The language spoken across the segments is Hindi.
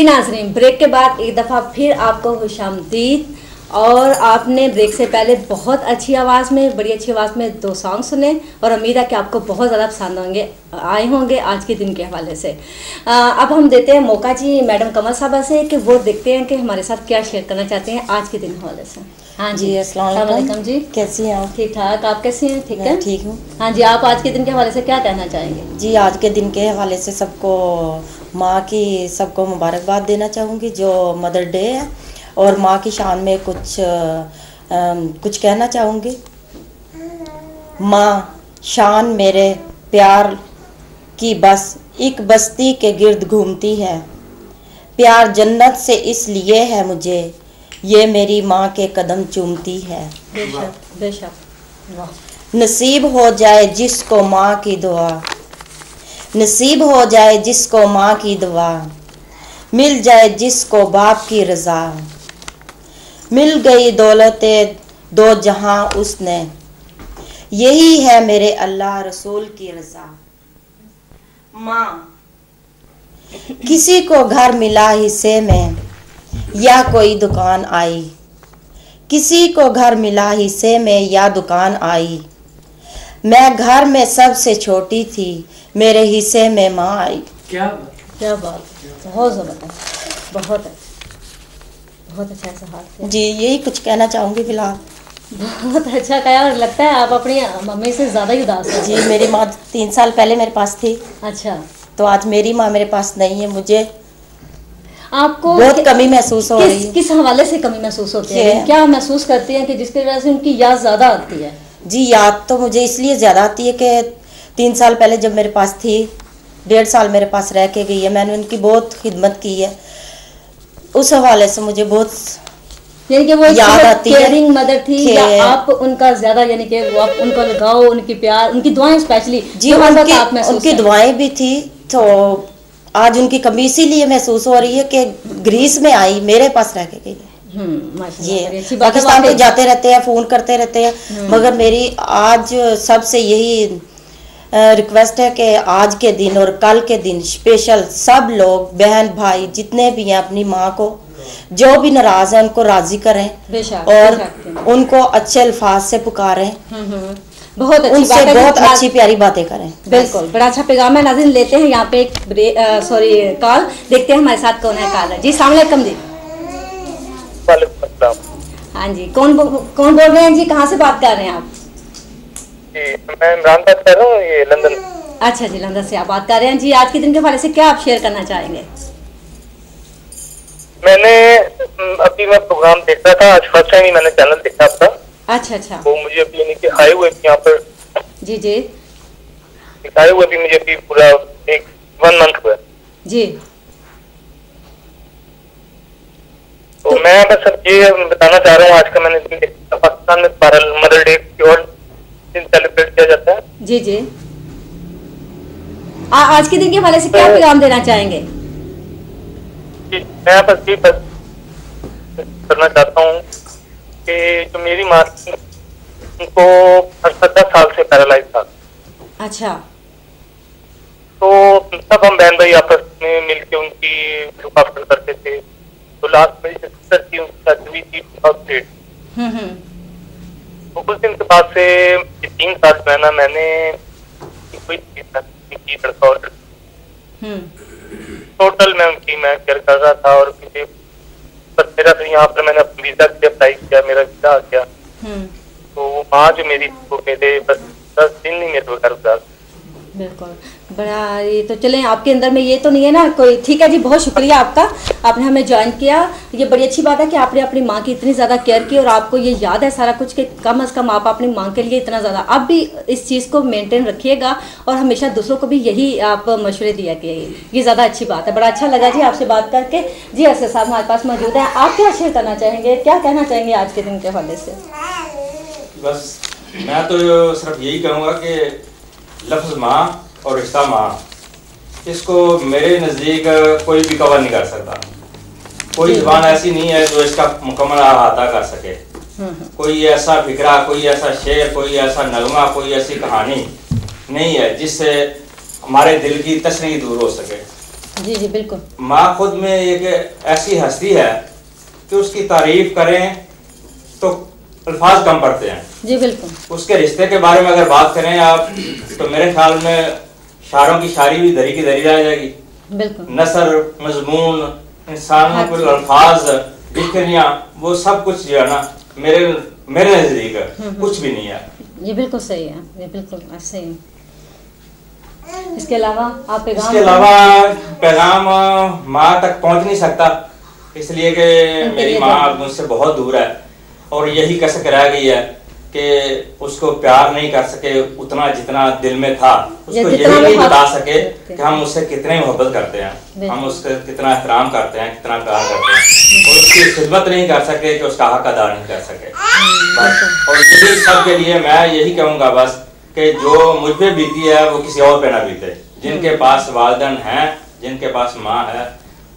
जी नाज़रीन, ब्रेक के बाद एक दफ़ा फिर आपको खुशामदीद। और आपने ब्रेक से पहले बहुत अच्छी आवाज़ में, बड़ी अच्छी आवाज़ में 2 सॉन्ग सुने और उम्मीद है कि आपको बहुत ज़्यादा पसंद आए होंगे आज के दिन के हवाले से। अब हम देते हैं मौका जी मैडम कमल साहबा से कि वो देखते हैं कि हमारे साथ क्या शेयर करना चाहते हैं आज के दिन के हवाले से। हाँ जी, अस्सलाम वालेकुम जी, कैसी हैं आप? ठीक ठाक, आप कैसी हैं? ठीक है, ठीक हूँ। हाँ जी, आप आज के दिन के हवाले से क्या कहना चाहेंगे? जी, आज के दिन के हवाले से सबको माँ की सबको मुबारकबाद देना चाहूँगी जो मदर डे है, और माँ की शान में कुछ कहना चाहूँगी। माँ शान मेरे प्यार की बस एक बस्ती के गिर्द घूमती है, प्यार जन्नत से इसलिए है मुझे, ये मेरी माँ के कदम चूमती है। बेशक बेशक, वाह। नसीब हो जाए जिसको माँ की दुआ, नसीब हो जाए जिसको माँ की दुआ, मिल जाए जिसको बाप की रज़ा, मिल गई दौलते दो जहां उसने, यही है मेरे अल्लाह रसूल की रज़ा। माँ किसी को घर मिला हिस्से में या कोई दुकान आई, किसी को घर मिला हिस्से में या दुकान आई, मैं घर में सबसे छोटी थी, मेरे हिस्से में माँ आई। क्या बात, बहुत ज़बरदस्त, बहुत अच्छा सवाल। जी, यही कुछ कहना चाहूँगी फिलहाल। बहुत अच्छा कहा, और लगता है आप अपनी मम्मी से ज़्यादा ही उदास हैं। जी, मेरी माँ 3 साल पहले मेरे पास थी। अच्छा, तो आज मेरी माँ मेरे पास नहीं है, मुझे आपको बहुत कमी महसूस हो रही है। किस हवाले से कमी महसूस होती है? क्या महसूस करती हैं कि जिसकी वजह से उनकी याद ज़्यादा आती है? जी, याद तो मुझे इसलिए ज़्यादा आती है कि 3 साल पहले जब मेरे पास थी, 1.5 साल मेरे पास रह के गई है, मैंने उनकी बहुत खिदमत की है, उस हवाले से मुझे बहुत यानी कि वो याद आती है। केयरिंग मदर थी या आप उनका ज्यादा, यानी कि वो आप उनका लगाव, उनकी प्यार, उनकी दुआएं स्पेशली? जी, उनकी दुआएं भी थी, तो आज उनकी कमी इसीलिए महसूस हो रही है कि ग्रीस में आई, मेरे पास रह के गई है। ये पाकिस्तान तो जाते रहते हैं, फोन करते रहते हैं, मगर मेरी आज सबसे यही रिक्वेस्ट है कि आज के दिन और कल के दिन स्पेशल सब लोग बहन भाई जितने भी हैं अपनी माँ को जो भी नाराज है उनको राजी करें और उनको अच्छे अल्फाज से पुकारें, बहुत अच्छी उनसे बहुत अच्छी प्यारी बातें करें। बिल्कुल, बड़ा अच्छा पैगाम है। नाज़रीन, लेते हैं यहाँ पे एक कॉल, देखते हैं हमारे साथ कौन है। कॉल है जी, अस्सलाम वालेकुम जी। हाँ जी, कौन बोल रहे हैं जी, कहाँ से बात कर रहे हैं आप? जी, मैं इमरान बात कर रहा हूँ, ये लंदन। अच्छा जी, लंदन से आप बात कर रहे हैं जी। आज के दिन के हवाले से क्या आप शेयर करना चाहेंगे? मैंने अभी मैं प्रोग्राम देख रहा था, आज फर्स्ट टाइम ही मैंने चैनल देखा था। अच्छा, वो मुझे अभी यानी कि आए हुए यहाँ पर जी आए हुए भी मुझे अभी पूरा 1 मंथ हुआ जी। तो मैं बस अब ये बताना चाह रहा हूँ, आज का मैंने दिन देखा, पाकिस्तान में मदर डे की और दिन सेलिब्रेट किया जाता है। जी। आज के दिन के हवाले से क्या पैगाम देना चाहेंगे? मैं बस ये करना चाहता हूँ कि जो मेरी माँ थी उनको 10 साल से पैरालाइज था। अच्छा। तो सब हम बहन भाई आपस में मिलके उनकी लुक आफ्टर करते थे। तो लास्ट में सिस्टर थी, उनकी शादी हुई थी 2008। तो कुछ दिन के बाद से 3 साल जो है ना, मैंने कोई की लड़का और टोटल मैं केयर कर रहा था, और मुझे बस मेरा फिर यहाँ पर मैंने अपने वीजा के लिए अप्लाई किया, मेरा वीजा आ गया। तो वो माँ जो मेरी वो मेरे बस 10 दिन नहीं मेरे घर गुजार। बिल्कुल, बड़ा ये तो चलें, आपके अंदर में ये तो नहीं है ना कोई। ठीक है जी, बहुत शुक्रिया आपका, आपने हमें ज्वाइन किया। ये बड़ी अच्छी बात है कि आपने अपनी माँ की इतनी ज़्यादा केयर की और आपको ये याद है सारा कुछ कि कम अज़ कम आप अपनी माँ के लिए इतना ज़्यादा, आप भी इस चीज़ को मेंटेन रखिएगा और हमेशा दूसरों को भी यही आप मशवरे दिया कि ये ज़्यादा अच्छी बात है। बड़ा अच्छा लगा जी आपसे बात करके। जी असद साहब हमारे पास मौजूद हैं, आप क्या शेयर करना चाहेंगे, क्या कहना चाहेंगे आज के दिन के हवाले से? बस मैं तो सिर्फ यही कहूँगा कि लफ्ज़ माँ और रिश्ता माँ, इसको मेरे नज़दीक कोई भी कवर नहीं कर सकता। कोई ज़बान ऐसी नहीं है जो इसका मुकम्मल अहाता कर सके। कोई ऐसा फिक्रा, कोई ऐसा शेर, कोई ऐसा नगमा, कोई ऐसी कहानी नहीं है जिससे हमारे दिल की तशरीह दूर हो सके। जी जी बिल्कुल। माँ खुद में एक ऐसी हस्ती है कि उसकी तारीफ करें तो अल्फाज कम पड़ते हैं। जी बिल्कुल। उसके रिश्ते के बारे में अगर बात करें आप, तो मेरे ख्याल में शायरों की शायरी भी दरी की दरी रह जाएगी। बिल्कुल। नसर, मजमून, इंसानों के अल्फाज, बिखरियां, वो सब कुछ जो है ना मेरे नजदीक कुछ भी नहीं है। ये बिल्कुल सही है, ये बिल्कुल सही है। इसके अलावा आप पैगाम? इसके अलावा पैगाम माँ तक पहुंच नहीं सकता, इसलिए कि मेरी माँ अब मुझसे बहुत दूर है और यही कसक रह गई है कि उसको प्यार नहीं कर सके उतना जितना दिल में था। उसको यही नहीं बता सके कि हम उससे कितने मोहब्बत करते हैं, हम उसका कितना एहतराम करते हैं, कितना प्यार करते हैं, और उसकी खिदमत नहीं कर सके कि उसका हक अदा नहीं कर सके। और यही सब के लिए मैं यही कहूँगा बस कि जो मुझ पे बीती है वो किसी और पे ना बीते। जिनके पास वालिदैन हैं, जिनके पास माँ है,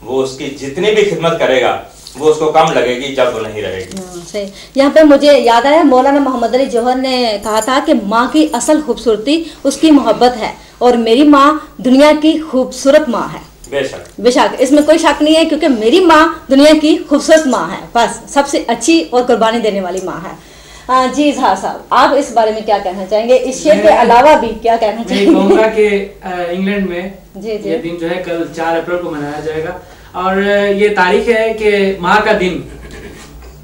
वो उसकी जितनी भी खिदमत करेगा वो उसको कम लगेगी जब वो नहीं रहेगी। सही। यहाँ पे मुझे याद आया मौलाना मोहम्मद अली जौहर ने कहा था कि माँ की असल खूबसूरती उसकी मोहब्बत है, और मेरी माँ दुनिया की खूबसूरत माँ है। बेशक बेशक, इसमें कोई शक नहीं है, क्योंकि मेरी माँ दुनिया की खूबसूरत माँ है, बस सबसे अच्छी और कुर्बानी देने वाली माँ है। जी इजहार साहब, आप इस बारे में क्या कहना चाहेंगे? इस शेर के अलावा भी क्या कहना चाहेंगे? मैं कहूँगा कि इंग्लैंड में ये दिन जो है कल 4 अप्रैल को मनाया जाएगा, और ये तारीख है कि माँ का दिन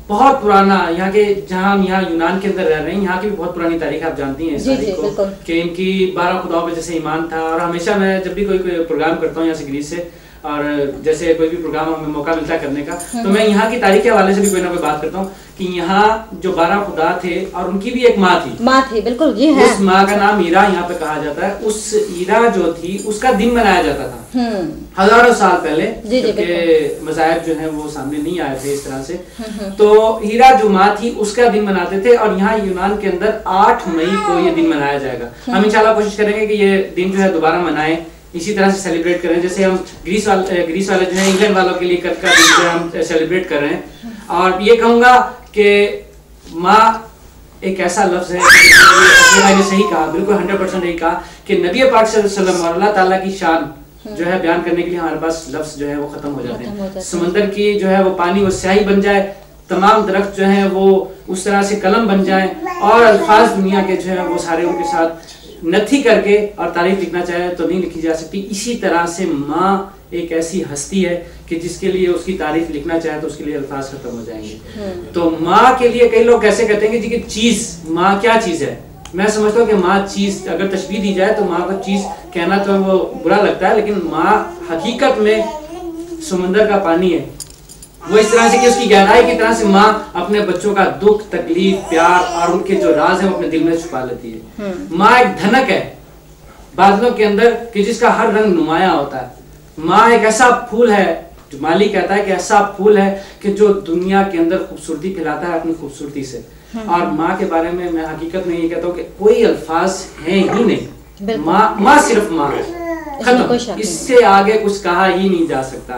बहुत पुराना, यहाँ के जहाँ हम यहाँ यूनान के अंदर रह रहे हैं, यहाँ की भी बहुत पुरानी तारीख आप जानती हैं इस तारीख को, कि इनकी 12 खुदाओं पे जैसे ईमान था। और हमेशा मैं जब भी कोई प्रोग्राम करता हूँ यहाँ से ग्रीस से, और जैसे कोई भी प्रोग्राम हमें मौका मिलता है करने का, तो मैं यहाँ की तारीख के हवाले से भी कोई ना कोई बात करता हूँ कि यहाँ जो 12 खुदा थे और उनकी भी एक माँ थी। बिल्कुल जी है। उस माँ का नाम ईरा यहाँ पे कहा जाता है। उस ईरा जो थी उसका दिन मनाया जाता था हजारों साल पहले, क्योंकि मज़ाहिब जो है वो सामने नहीं आए थे इस तरह से। तो हीरा जो माँ थी उसका दिन मनाते थे, और यहाँ यूनान के अंदर 8 मई को ये दिन मनाया जाएगा। हम इंशाल्लाह कोशिश करेंगे कि ये दिन जो है दोबारा मनाएं, इसी तरह से सेलिब्रेट करें जैसे हम ग्रीस वाले जो है इंग्लैंड वालों के लिए कल का दिन जो है हम सेलिब्रेट कर रहे हैं। और ये कहूँगा कि माँ एक ऐसा लफ्ज़ है, मैंने सही कहा, बिल्कुल 100% सही कहा कि नबी पाक सल्लल्लाहु अलैहि वसल्लम और अल्लाह ताला की शान जो है बयान करने के लिए हमारे पास लफ्ज़ जो है वो खत्म हो जाते हैं। समंदर की जो है वो पानी वो स्याही बन जाए, तमाम दरख्त जो है वो उस तरह से कलम बन जाए, और अल्फाज दुनिया के जो है वो सारे उनके साथ नथी करके और तारीफ लिखना चाहे तो नहीं लिखी जा सकती। इसी तरह से माँ एक ऐसी हस्ती है कि जिसके लिए उसकी तारीफ लिखना चाहे तो उसके लिए अल्फाज खत्म हो जाएंगे। तो माँ के लिए कई लोग कैसे कहते हैं कि जी कि चीज, माँ क्या चीज है? मैं समझता हूँ कि माँ चीज, अगर तशबीह दी जाए तो माँ को चीज कहना तो वो बुरा लगता है, लेकिन माँ हकीकत में समंदर का पानी है। वो इस तरह से कि उसकी गहराई की तरह से माँ अपने बच्चों का दुख, तकलीफ, प्यार और उनके जो राज है वो अपने दिल में छुपा लेती है। माँ एक धनक है बादलों के अंदर कि जिसका हर रंग नुमाया होता है। माँ एक ऐसा फूल है, जो माली कहता है कि ऐसा फूल है कि जो दुनिया के अंदर खूबसूरती फैलाता है अपनी खूबसूरती से। और माँ के बारे में मैं हकीकत में ये कहता हूँ कि कोई अल्फाज है ही नहीं। माँ सिर्फ माँ है, खत्म, इससे आगे कुछ कहा ही नहीं जा सकता।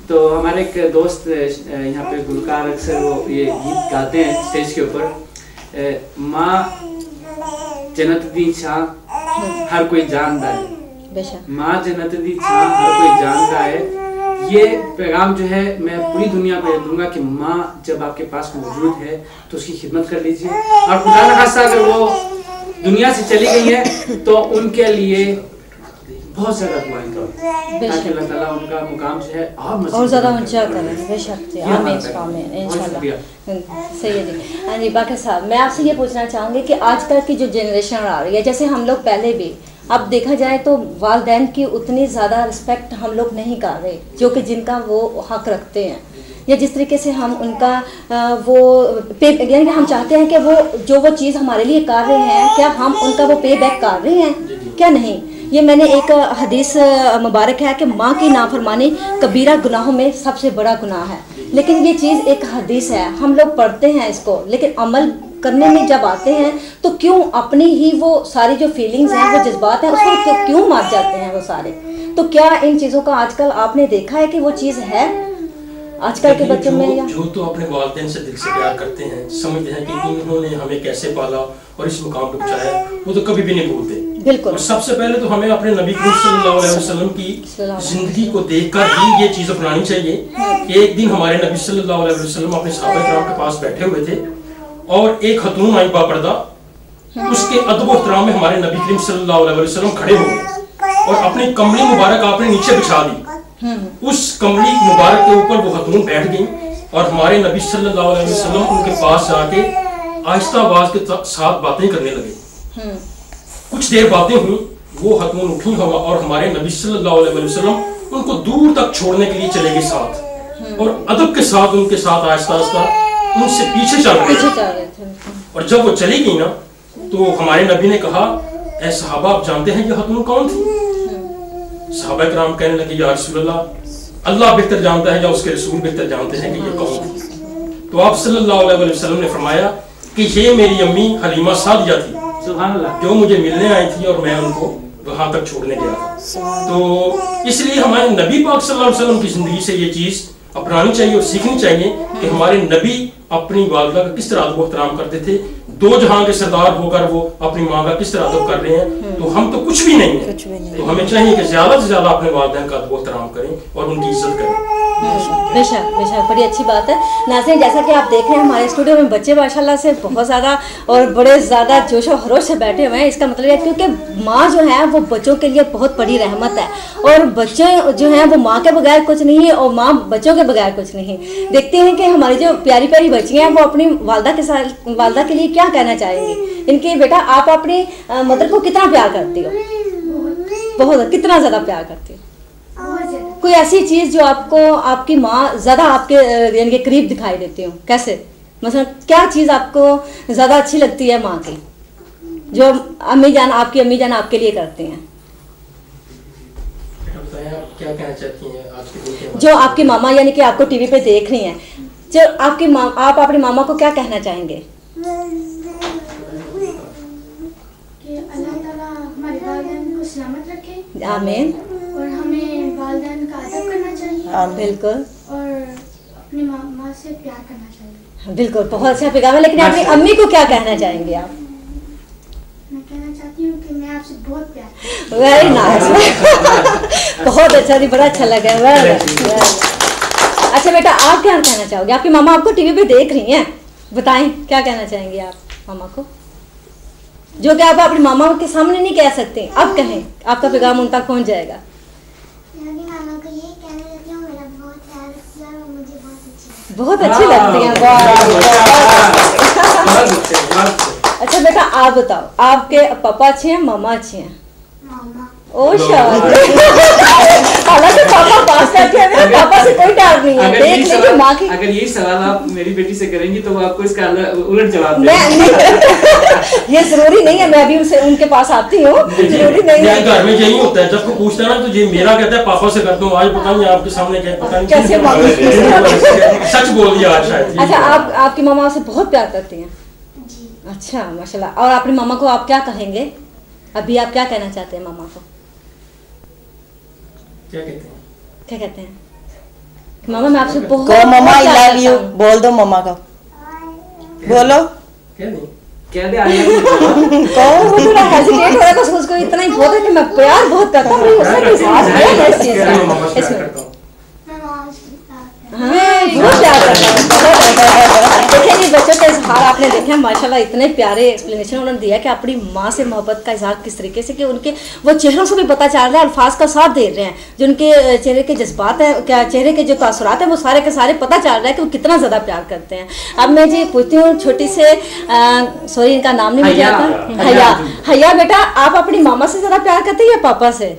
तो हमारे एक दोस्त यहाँ पे गुलकार अक्सर वो ये गीत गाते हैं स्टेज के ऊपर, माँ जन्नत दी छां हर कोई जानता है, माँ जन्नत दी छां हर कोई जानता है। ये पैगाम जो है मैं पूरी दुनिया को दूंगा कि माँ जब आपके पास मौजूद है तो उसकी खिदमत कर लीजिए, और खुदा न खास्ता अगर वो दुनिया से चली गई है तो उनके लिए बहुत ज्यादा दुआएं करो ताकि अल्लाह ताला उनका मुकाम जो है और ज्यादा ऊंचा करे। बेशक जी, आमीन आमीन इंशाल्लाह। सही है जी। हाँ जी बाकी साहब, मैं आपसे ये पूछना चाहूँगी कि आजकल की जो जनरेशन आ रही है, जैसे हम लोग पहले भी, अब देखा जाए तो वालिदैन की उतनी ज़्यादा रिस्पेक्ट हम लोग नहीं कर रहे जो कि जिनका वो हक रखते हैं, या जिस तरीके से हम उनका वो पे, यानी कि हम चाहते हैं कि वो चीज़ हमारे लिए कर रहे हैं, क्या हम उनका वो पे बैक कर रहे हैं क्या नहीं। ये मैंने एक हदीस मुबारक है कि माँ की नाफरमानी कबीरा गुनाहों में सबसे बड़ा गुनाह है, लेकिन ये चीज़ एक हदीस है, हम लोग पढ़ते हैं इसको, लेकिन अमल करने में जब आते हैं तो क्यों अपनी ही वो सारी जो फीलिंग्स हैं, वो जज्बात हैं, उसको क्यों मार जाते हैं वो सारे। तो क्या इन चीज़ों का आजकल आपने देखा है कि वो चीज़ है? आजकल के बच्चों में जो तो अपने वालिदैन से दिल से प्यार करते हैं, समझते हैं कि इन्होंने हमें कैसे पाला और इस मुकाम पर पहुंचाया, वो तो कभी भी नहीं भूलते। बिल्कुल। और सबसे पहले तो हमें अपने नबी करीम सल्लल्लाहु अलैहि वसल्लम की जिंदगी को देखकर ही ये चीज अपनानी चाहिए कि एक दिन हमारे नबी सल्लल्लाहु अलैहि वसल्लम अपने सहाबा किराम के पास बैठे हुए थे और एक खतून आई बापर्दा, उसके अदब एहतराम में हमारे नबी करीम सल्लल्लाहु अलैहि वसल्लम खड़े हो गए और अपनी कमली मुबारक आपने नीचे बिछा दी। उस कमली मुबारक के ऊपर वो खतून बैठ गई और हमारे नबी सल्लल्लाहु अलैहि वसल्लम उनके पास जाके आहिस्ता आवाज के साथ बातें करने लगे। कुछ देर बातें हुई, वो खतून उठी हवा और हमारे नबी सल्लल्लाहु अलैहि वसल्लम उनको दूर तक छोड़ने के लिए चले गए साथ, और अदब के साथ उनके साथ आहिस्ता आहिस्ता उनसे पीछे चल रहे थे। और जब वो चली गई ना तो हमारे नबी ने कहा, ऐ सहाबा आप जानते हैं ये खतून कौन थी? सहाबा किराम कहने लगे, या रसूलल्लाह, अल्लाह बेहतर जानता है या उसके रसूल बेहतर जानते हैं कि ये कौन थी। तो आप सल्लल्लाहु अलैहि वसल्लम ने फरमाया कि ये मेरी अम्मी हलीमा सादिया थी, जो मुझे मिलने आई थी और मैं उनको वहां तक छोड़ने गया था। तो इसलिए हमारे नबी पाक सल्लल्लाहु अलैहि वसल्लम की जिंदगी से ये चीज अपनानी चाहिए और सीखनी चाहिए कि हमारे नबी अपनी वालिदा का किस तरह अदब एहतराम करते थे, दो जहां के सरदार होकर वो अपनी माँ का किस तरह अदब कर रहे हैं। तो हम तो कुछ भी नहीं है, तो हमें चाहिए कि ज्यादा से ज्यादा अपने वालिदैन का अदब एहतराम करें और उनकी इज्जत करें। बेशक बेशक, बड़ी अच्छी बात है। नाज़रीन, जैसा कि आप देख रहे हैं हमारे स्टूडियो में बच्चे माशाल्लाह से बहुत ज़्यादा और बड़े ज़्यादा जोश और खरोश से बैठे हुए हैं। इसका मतलब है क्योंकि माँ जो है वो बच्चों के लिए बहुत बड़ी रहमत है, और बच्चे जो हैं वो माँ के बगैर कुछ नहीं है और माँ बच्चों के बगैर कुछ नहीं। देखते हैं कि हमारी जो प्यारी प्यारी बच्चियाँ हैं वो अपनी वालिदा के साथ, वालिदा के लिए क्या कहना चाहेंगी इनके। बेटा, आप अपनी मदर को कितना प्यार करती हो? बहुत, कितना ज़्यादा प्यार करती हो? कोई ऐसी चीज जो आपको आपकी माँ ज्यादा आपके यानी के करीब दिखाई देती हो? कैसे, मतलब क्या चीज आपको ज्यादा अच्छी लगती है माँ की, जो अम्मी जान, आपकी अम्मी जान आपके लिए करती हैं? क्या कहना चाहती हैं आज के दिन के? जो आपकी मामा यानी कि आपको टीवी पे देख रही हैं, जो आपकी आप अपनी मामा को क्या कहना चाहेंगे? अल्लाह ताला हमारे वालिदैन को सलामत रखे, आमीन। और हमें वालिदैन का अदब करना चाहिए, बिल्कुल, और अपनी माँ से प्यार करना चाहिए। बिल्कुल, बहुत अच्छा पैगाम है। लेकिन अपनी अम्मी को क्या कहना चाहेंगे आप? मैं कहना चाहती हूँ कि मैं आपसे बहुत प्यार। वेरी नाइस, बहुत अच्छा जी, बड़ा अच्छा लगा। अच्छा बेटा, आप क्या कहना चाहोगे? आपकी मामा आपको टीवी पे देख रही हैं, बताएं क्या कहना चाहेंगे आप मामा को, जो कि आप अपनी मामा के सामने नहीं कह सकते, अब कहें, आपका पैगाम उन तक पहुंच जाएगा। मामा को ये कहना चाहती हूँ, मेरा बहुत प्यार रखती है और मुझे बहुत अच्छी लगती हैं। अच्छा बेटा, आप बताओ, आपके पापा अच्छे हैं, मामा अच्छे हैं? ओ शाबाश, हालांकि पापा पास बैठे हैं, मेरे पापा से कोई डर नहीं है। देख लीजिए माँ की। अगर यही सवाल आप मेरी बेटी से करेंगी तो वो आपको इसका उलट जवाब देगी। ये जरूरी नहीं है, मैं भी उनके पास आती हूँ, जरूरी नहीं है। घर में यही होता है, जब कोई पूछता है ना तो ये मेरा कहता है पापा से करता हूँ, आज पता नहीं आपके सामने क्या, पता नहीं कैसे सच बोल दिया आज शायद। अच्छा, आपकी मामा से बहुत प्यार करती हैं? अच्छा माशाल्लाह। और अपनी मामा को आप क्या कहेंगे? अभी आप क्या कहना चाहते हैं मामा को? क्या कहते हैं? क्या कहते हैं? मामा मैं आपसे बहुत मामा आई लव यू बोल दो मामा को, बोलो। क्या दे कौन वो थोड़ा हेजिटेट हो रहा है, बस उसको इतना ही बहुत है कि मैं प्यार बहुत करता हूँ उससे साथ है इस चीज का। बहुत प्यार करता हूँ। देखिए जी, बच्चों का इजहार आपने देखा माशाल्लाह, इतने प्यारे एक्सप्लेनेशन उन्होंने दिया कि अपनी माँ से मोहब्बत का इजहार किस तरीके से, कि उनके वो चेहरों से भी पता चल रहा है, अल्फाज का साथ दे रहे हैं, जो उनके चेहरे के जज्बात हैं, क्या चेहरे के जो तासुरात हैं, वो सारे के सारे पता चल रहा है कि वो कितना ज़्यादा प्यार करते हैं। अब मैं जी पूछती हूँ छोटी से, सॉरी इनका नाम नहीं मुझे आता, हया। हया बेटा, आप अपनी मामा से ज़्यादा प्यार करते हैं या पापा से?